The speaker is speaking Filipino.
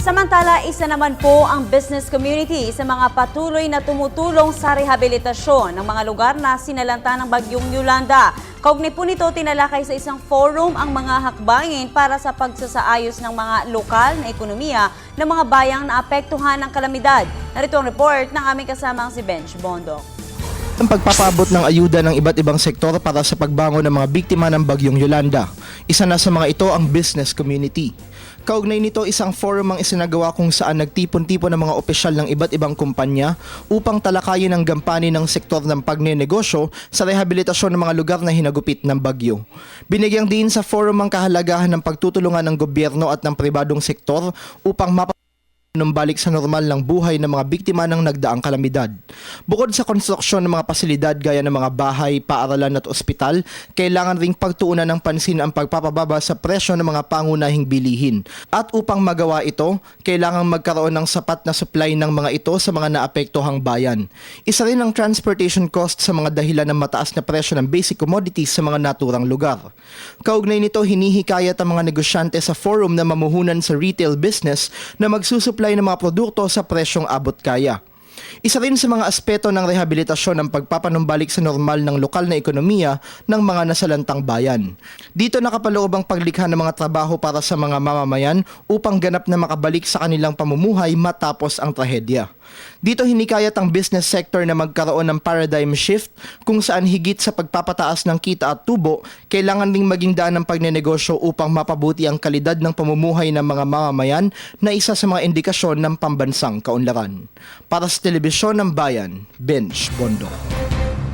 Samantala, isa naman po ang business community sa mga patuloy na tumutulong sa rehabilitasyon ng mga lugar na sinalanta ng Bagyong Yolanda. Kaugnay po nito, tinalakay sa isang forum ang mga hakbangin para sa pagsasaayos ng mga lokal na ekonomiya ng mga bayang naapektuhan ng kalamidad. Narito ang report ng aming kasamang si Benj Bondok. Ang pagpapaabot ng ayuda ng iba't ibang sektor para sa pagbangon ng mga biktima ng Bagyong Yolanda. Isa na sa mga ito ang business community. Kaugnay nito, isang forum ang isinagawa kung saan nagtipon-tipon ng mga opisyal ng iba't ibang kumpanya upang talakayin ang gampanin ng sektor ng pagnenegosyo sa rehabilitasyon ng mga lugar na hinagupit ng bagyo. Binigyang din sa forum ang kahalagahan ng pagtutulungan ng gobyerno at ng pribadong sektor upang balik sa normal ng buhay ng mga biktima ng nagdaang kalamidad. Bukod sa konstruksyon ng mga pasilidad gaya ng mga bahay, paaralan at ospital, kailangan ring pagtuunan ng pansin ang pagpapababa sa presyo ng mga pangunahing bilihin. At upang magawa ito, kailangan magkaroon ng sapat na supply ng mga ito sa mga naapektuhang bayan. Isa rin ang transportation cost sa mga dahilan ng mataas na presyo ng basic commodities sa mga naturang lugar. Kaugnay nito, hinihikayat ang mga negosyante sa forum na mamuhunan sa retail business na magsusupply ng mga produkto sa presyong abot kaya. Isa rin sa mga aspeto ng rehabilitasyon ang pagpapanumbalik sa normal ng lokal na ekonomiya ng mga nasalantang bayan. Dito nakapaloob ang paglikha ng mga trabaho para sa mga mamamayan upang ganap na makabalik sa kanilang pamumuhay matapos ang trahedya. Dito hinikayat ang business sector na magkaroon ng paradigm shift kung saan higit sa pagpapataas ng kita at tubo, kailangan ding maging daan ng pagnenegosyo upang mapabuti ang kalidad ng pamumuhay ng mga mamamayan na isa sa mga indikasyon ng pambansang kaunlaran. Para sa Telebisyon ng Bayan, Benj Bondok.